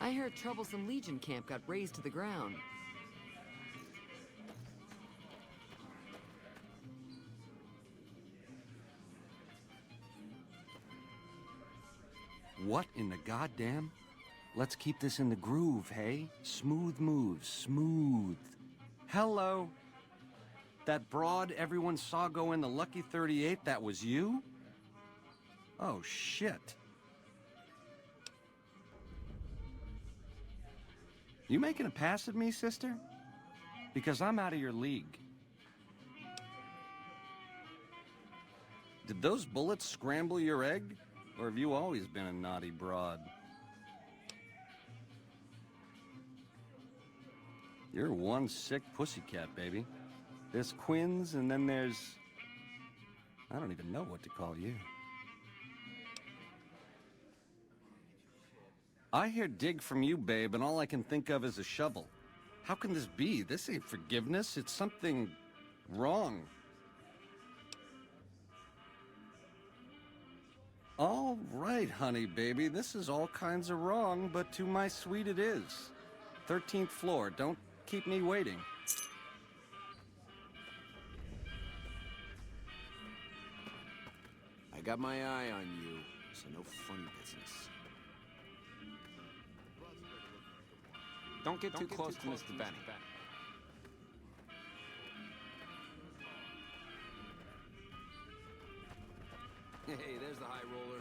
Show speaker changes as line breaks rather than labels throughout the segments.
I heard Troublesome Legion camp got razed to the ground.
What in the goddamn? Let's keep this in the groove, hey? Smooth moves, smooth. Hello? That broad everyone saw go in the Lucky 38, that was you? Oh, shit. You making a pass at me, sister? Because I'm out of your league. Did those bullets scramble your egg? Or have you always been a naughty broad? You're one sick pussycat, baby. There's Quinn's, and then there's... I don't even know what to call you. I hear dig from you, babe, and all I can think of is a shovel. How can this be? This ain't forgiveness. It's something wrong. All right, honey, baby. This is all kinds of wrong, but to my sweet it is. 13th floor. Don't keep me waiting.
I got my eye on you, so no funny business.
Don't get too close to Mr. Benny.
Hey, there's the high roller.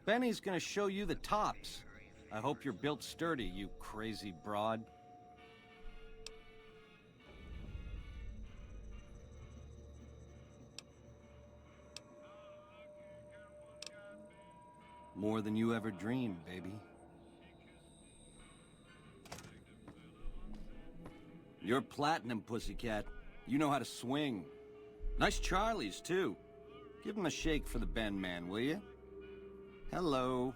Benny's gonna show you the tops. I hope you're built sturdy, you crazy broad. More than you ever dreamed, baby. You're platinum, pussycat. You know how to swing. Nice Charlies, too. Give him a shake for the Ben man, will you? Hello.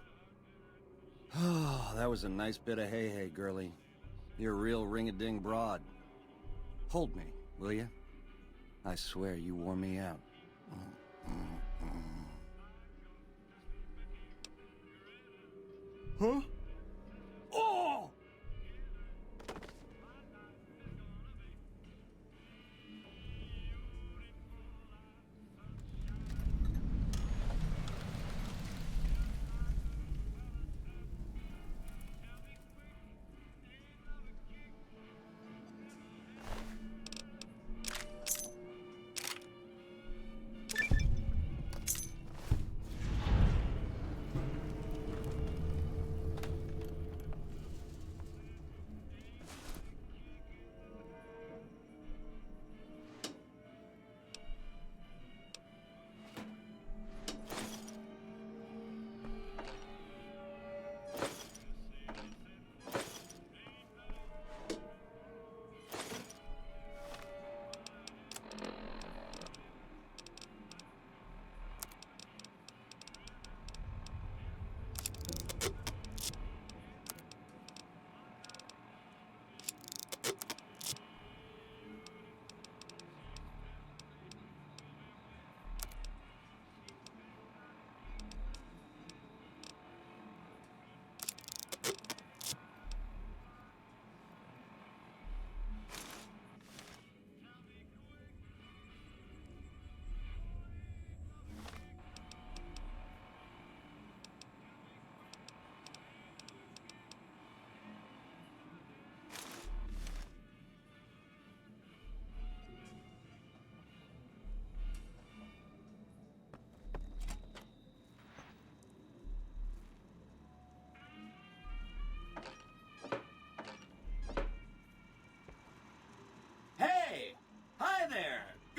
Oh, that was a nice bit of hey-hey, girlie. You're a real ring-a-ding broad. Hold me, will you? I swear you wore me out. Huh? Oh!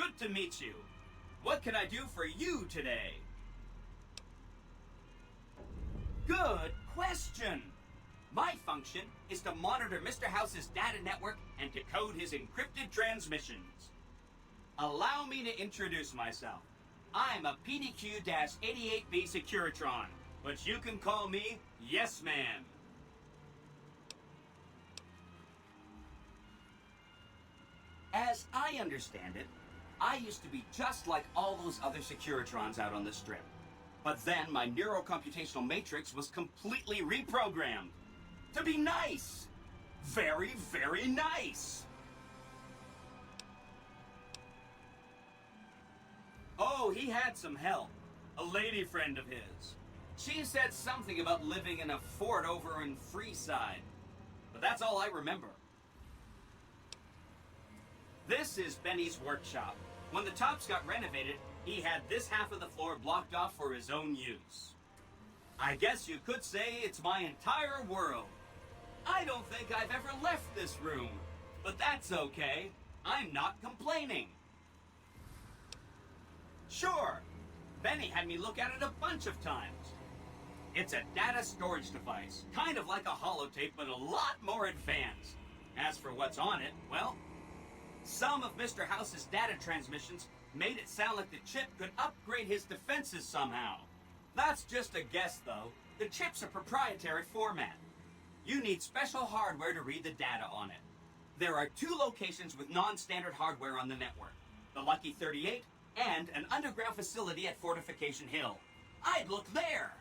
Good to meet you. What can I do for you today? Good question. My function is to monitor Mr. House's data network and decode his encrypted transmissions. Allow me to introduce myself. I'm a PDQ-88B Securitron, but you can call me Yes Man. As I understand it, I used to be just like all those other Securitrons out on the strip. But then my neurocomputational matrix was completely reprogrammed to be nice. Very, very nice. Oh, he had some help. A lady friend of his. She said something about living in a fort over in Freeside. But that's all I remember. This is Benny's workshop. When the tops got renovated, he had this half of the floor blocked off for his own use. I guess you could say it's my entire world. I don't think I've ever left this room, but that's okay. I'm not complaining. Sure, Benny had me look at it a bunch of times. It's a data storage device, kind of like a holotape, but a lot more advanced. As for what's on it, well, some of Mr. House's data transmissions made it sound like the chip could upgrade his defenses somehow. That's just a guess, though. The chip's a proprietary format. You need special hardware to read the data on it. There are 2 locations with non-standard hardware on the network. The Lucky 38 and an underground facility at Fortification Hill. I'd look there!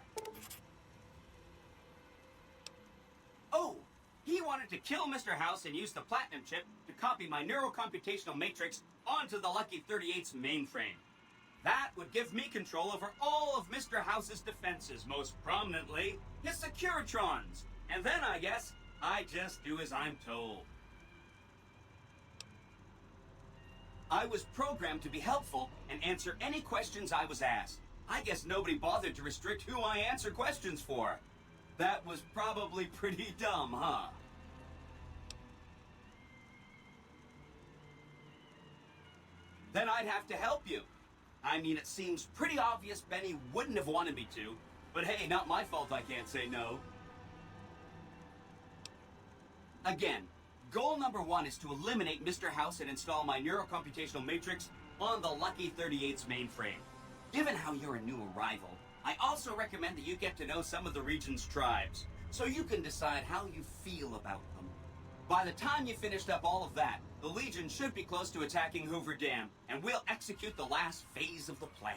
Oh, he wanted to kill Mr. House and use the Platinum chip to copy my neurocomputational matrix onto the Lucky 38's mainframe. That would give me control over all of Mr. House's defenses, most prominently his Securitrons. And then, I guess, I just do as I'm told. I was programmed to be helpful and answer any questions I was asked. I guess nobody bothered to restrict who I answer questions for. That was probably pretty dumb, huh? Then I'd have to help you. I mean, it seems pretty obvious Benny wouldn't have wanted me to, but hey, not my fault I can't say no. Again, goal number 1 is to eliminate Mr. House and install my neurocomputational matrix on the Lucky 38's mainframe. Given how you're a new arrival, I also recommend that you get to know some of the region's tribes, so you can decide how you feel about them. By the time you finished up all of that, the Legion should be close to attacking Hoover Dam, and we'll execute the last phase of the plan.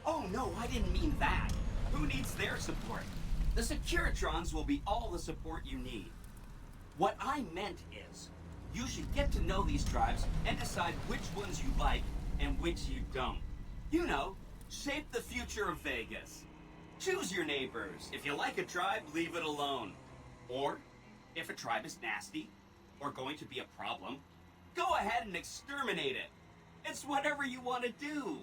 Oh no, I didn't mean that. Who needs their support? The Securitrons will be all the support you need. What I meant is, you should get to know these tribes and decide which ones you like and which you don't. You know, shape the future of Vegas. Choose your neighbors. If you like a tribe, leave it alone. Or, if a tribe is nasty, or going to be a problem, go ahead and exterminate it. It's whatever you want to do.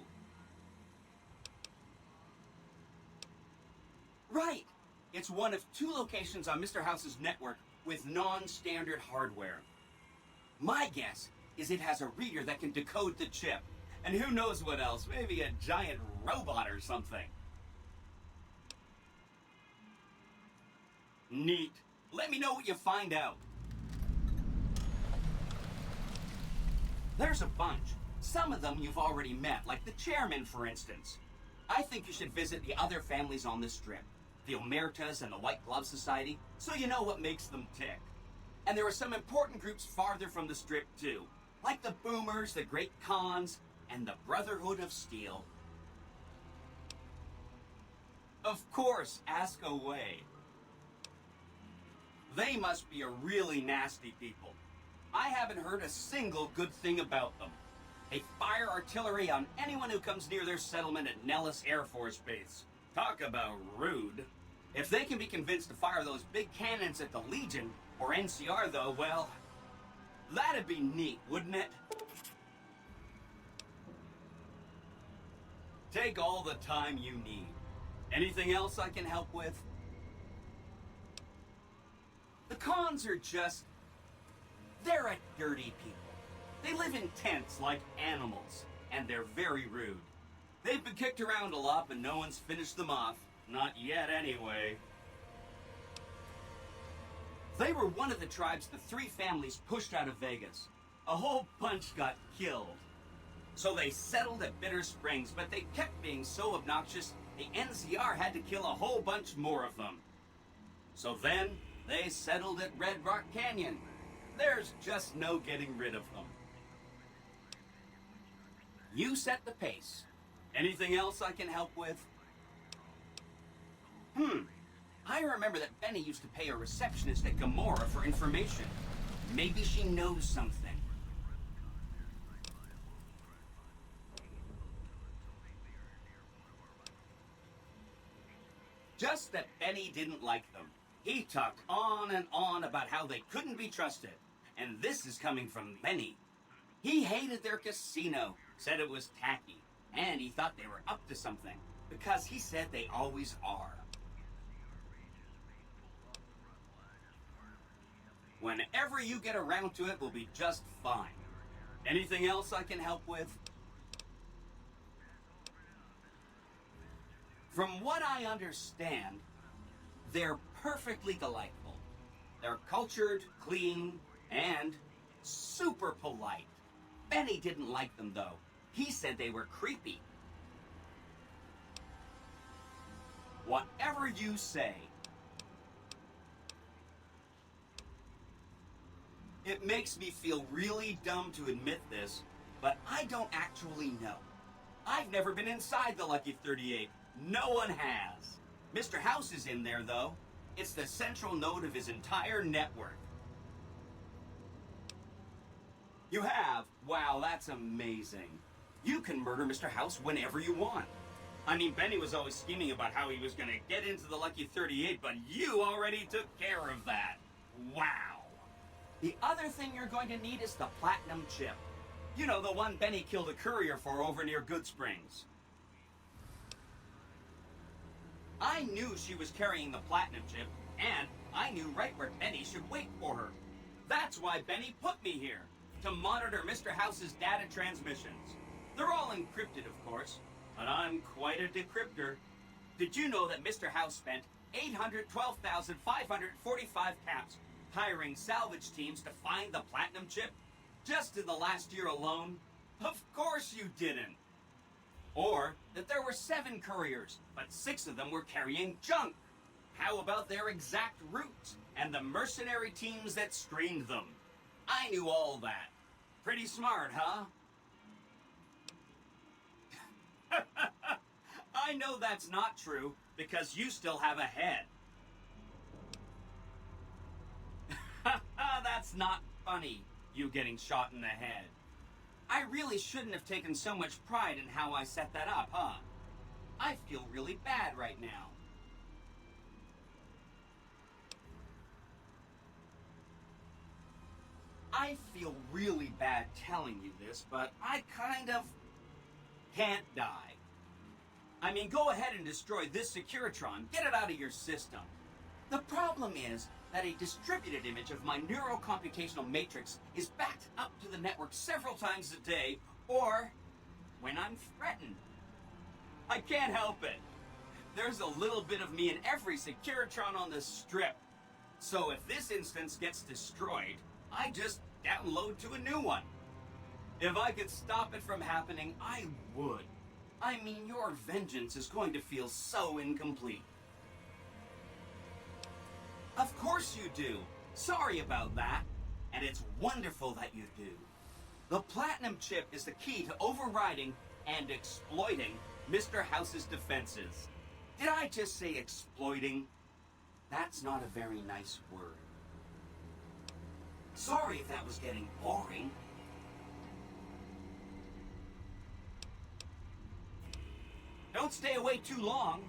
Right. It's one of 2 locations on Mr. House's network with non-standard hardware. My guess is it has a reader that can decode the chip. And who knows what else, maybe a giant robot or something. Neat. Let me know what you find out. There's a bunch. Some of them you've already met, like the chairman, for instance. I think you should visit the other families on the strip. The Omertas and the White Glove Society, so you know what makes them tick. And there are some important groups farther from the strip, too. Like the Boomers, the Great Khans, and the Brotherhood of Steel. Of course, ask away. They must be a really nasty people. I haven't heard a single good thing about them. They fire artillery on anyone who comes near their settlement at Nellis Air Force Base. Talk about rude. If they can be convinced to fire those big cannons at the Legion, or NCR though, well, that'd be neat, wouldn't it? Take all the time you need. Anything else I can help with? The cons are just... they're a dirty people. They live in tents like animals, and they're very rude. They've been kicked around a lot, but no one's finished them off. Not yet, anyway. They were one of the tribes the 3 families pushed out of Vegas. A whole bunch got killed. So they settled at Bitter Springs, but they kept being so obnoxious, the NCR had to kill a whole bunch more of them. So then, they settled at Red Rock Canyon. There's just no getting rid of them. You set the pace. Anything else I can help with? I remember that Benny used to pay a receptionist at Gomorrah for information. Maybe she knows something. Just that Benny didn't like them. He talked on and on about how they couldn't be trusted. And this is coming from Benny. He hated their casino, said it was tacky, and he thought they were up to something, because he said they always are. Whenever you get around to it, we'll be just fine. Anything else I can help with? From what I understand, they're perfectly delightful. They're cultured, clean, and super polite. Benny didn't like them, though. He said they were creepy. Whatever you say. It makes me feel really dumb to admit this, but I don't actually know. I've never been inside the Lucky 38. No one has. Mr. House is in there, though. It's the central node of his entire network. You have? Wow, that's amazing. You can murder Mr. House whenever you want. I mean, Benny was always scheming about how he was going to get into the Lucky 38, but you already took care of that. Wow. The other thing you're going to need is the platinum chip. You know, the one Benny killed a courier for over near Good Springs. I knew she was carrying the platinum chip, and I knew right where Benny should wait for her. That's why Benny put me here, to monitor Mr. House's data transmissions. They're all encrypted, of course, but I'm quite a decryptor. Did you know that Mr. House spent 812,545 caps hiring salvage teams to find the platinum chip? Just in the last year alone? Of course you didn't. Or that there were 7 couriers, but 6 of them were carrying junk. How about their exact routes and the mercenary teams that screened them? I knew all that. Pretty smart, huh? I know that's not true, because you still have a head. That's not funny, you getting shot in the head. I really shouldn't have taken so much pride in how I set that up, huh? I feel really bad right now. I feel really bad telling you this, but I kind of can't die. I mean, go ahead and destroy this Securitron. Get it out of your system. The problem is that a distributed image of my neurocomputational matrix is backed up to the network several times a day, or when I'm threatened. I can't help it. There's a little bit of me in every Securitron on the strip. So if this instance gets destroyed, I just download to a new one. If I could stop it from happening, I would. I mean, your vengeance is going to feel so incomplete. Of course you do. Sorry about that. And it's wonderful that you do. The platinum chip is the key to overriding and exploiting Mr. House's defenses. Did I just say exploiting? That's not a very nice word. Sorry if that was getting boring. Don't stay away too long.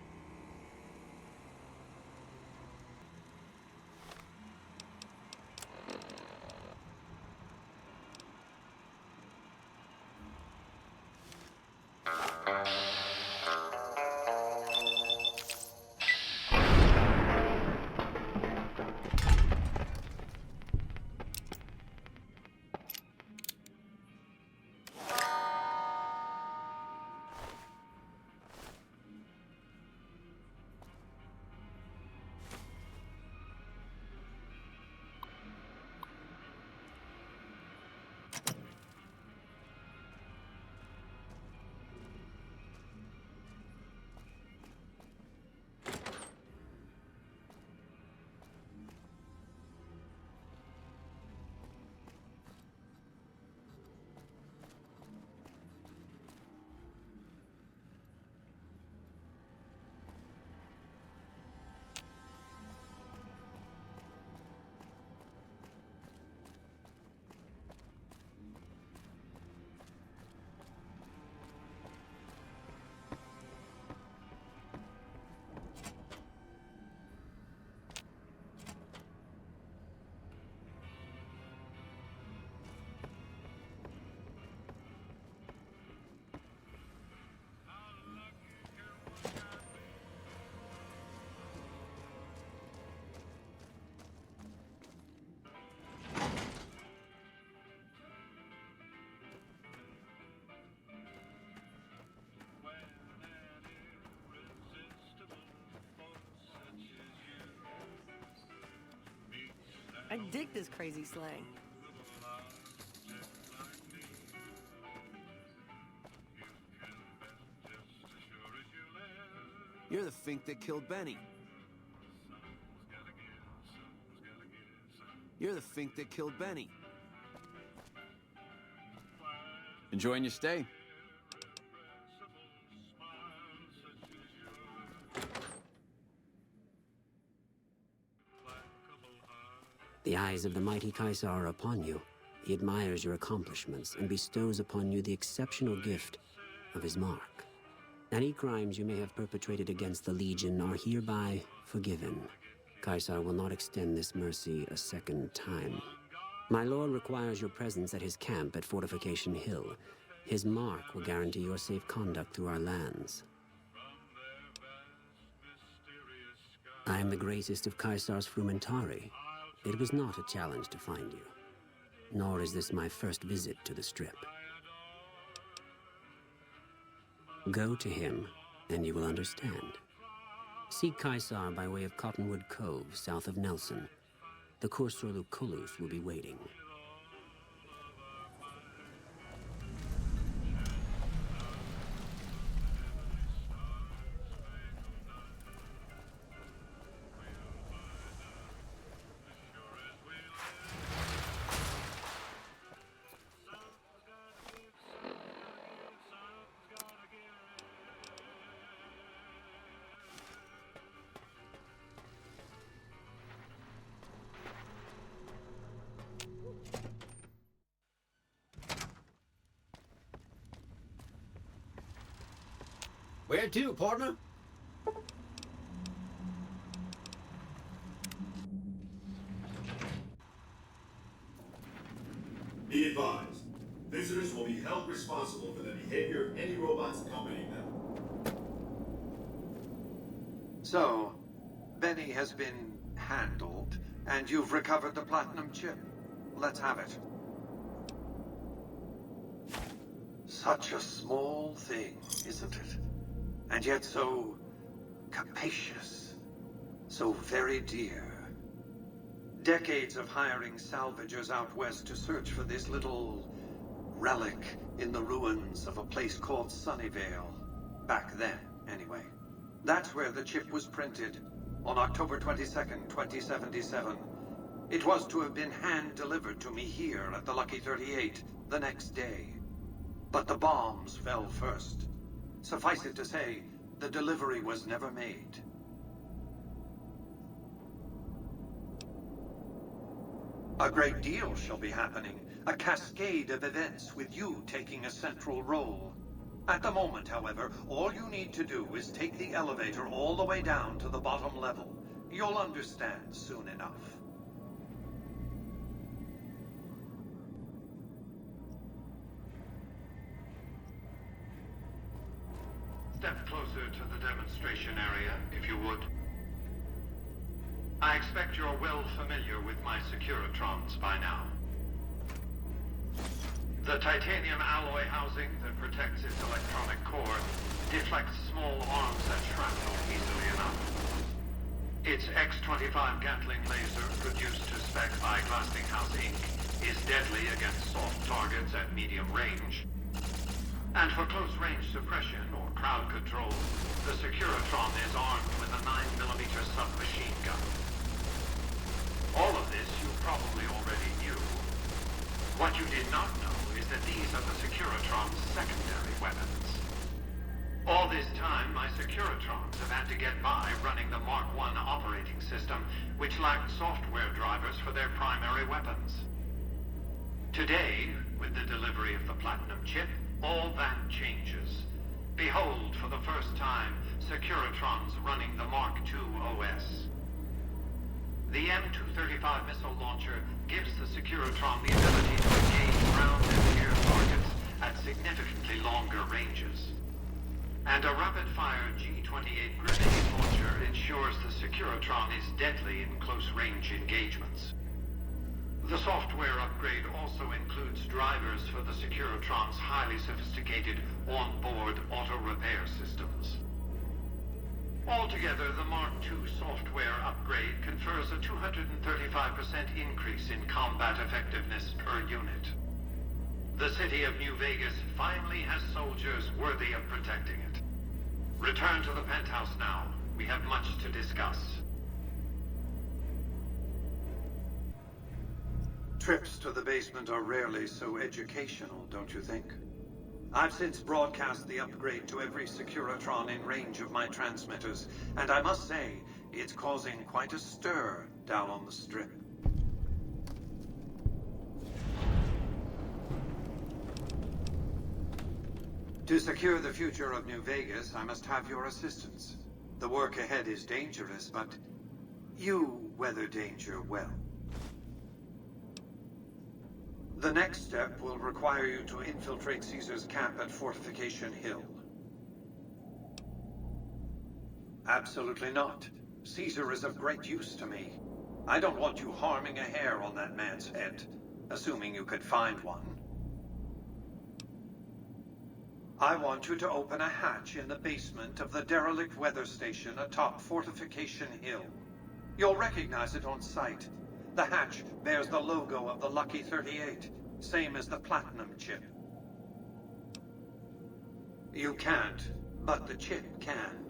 I dig this crazy slang.
You're the Fink that killed Benny. You're the Fink that killed Benny.
Enjoying your stay?
The eyes of the mighty Caesar are upon you. He admires your accomplishments and bestows upon you the exceptional gift of his mark. Any crimes you may have perpetrated against the Legion are hereby forgiven. Caesar will not extend this mercy a second time. My lord requires your presence at his camp at Fortification Hill. His mark will guarantee your safe conduct through our lands. I am the greatest of Caesar's Frumentari. It was not a challenge to find you. Nor is this my first visit to the Strip. Go to him, and you will understand. Seek Caesar by way of Cottonwood Cove, south of Nelson. The Cursor Lucullus will be waiting.
Where to, partner?
Be advised, visitors will be held responsible for the behavior of any robots accompanying them.
So, Benny has been handled, and you've recovered the platinum chip. Let's have it. Such a small thing, isn't it? And yet so capacious, so very dear. Decades of hiring salvagers out west to search for this little relic in the ruins of a place called Sunnyvale. Back then, anyway. That's where the chip was printed, on October 22nd, 2077. It was to have been hand-delivered to me here at the Lucky 38 the next day. But the bombs fell first. Suffice it to say, the delivery was never made. A great deal shall be happening. A cascade of events with you taking a central role. At the moment, however, all you need to do is take the elevator all the way down to the bottom level. You'll understand soon enough. Step closer to the demonstration area, if you would. I expect you're well familiar with my Securitrons by now. The titanium alloy housing that protects its electronic core deflects small arms and shrapnel easily enough. Its X-25 Gatling laser, produced to spec by Glassinghouse Inc., is deadly against soft targets at medium range. And for close-range suppression or crowd control, the Securitron is armed with a 9mm submachine gun. All of this you probably already knew. What you did not know is that these are the Securitron's secondary weapons. All this time, my Securitrons have had to get by running the Mark I operating system, which lacked software drivers for their primary weapons. Today, with the delivery of the Platinum chip, all that changes. Behold, for the first time, Securitrons running the Mark II OS. The M235 missile launcher gives the Securitron the ability to engage ground and air targets at significantly longer ranges. And a rapid-fire G-28 grenade launcher ensures the Securitron is deadly in close-range engagements. The software upgrade also includes drivers for the Securitron's highly sophisticated on-board auto-repair systems. Altogether, the Mark II software upgrade confers a 235% increase in combat effectiveness per unit. The city of New Vegas finally has soldiers worthy of protecting it. Return to the penthouse now. We have much to discuss.
Trips to the basement are rarely so educational, don't you think? I've since broadcast the upgrade to every Securitron in range of my transmitters, and I must say, it's causing quite a stir down on the Strip. To secure the future of New Vegas, I must have your assistance. The work ahead is dangerous, but you weather danger well. The next step will require you to infiltrate Caesar's camp at Fortification Hill. Absolutely not. Caesar is of great use to me. I don't want you harming a hair on that man's head, assuming you could find one. I want you to open a hatch in the basement of the derelict weather station atop Fortification Hill. You'll recognize it on sight. The hatch bears the logo of the Lucky 38, same as the Platinum chip. You can't, but the chip can.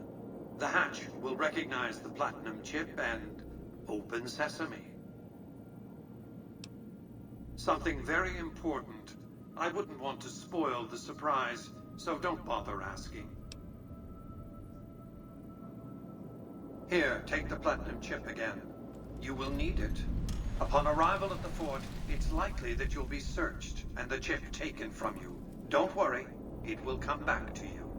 The hatch will recognize the Platinum chip and open sesame. Something very important. I wouldn't want to spoil the surprise, so don't bother asking. Here, take the Platinum chip again. You will need it. Upon arrival at the fort, it's likely that you'll be searched and the chip taken from you. Don't worry, it will come back to you.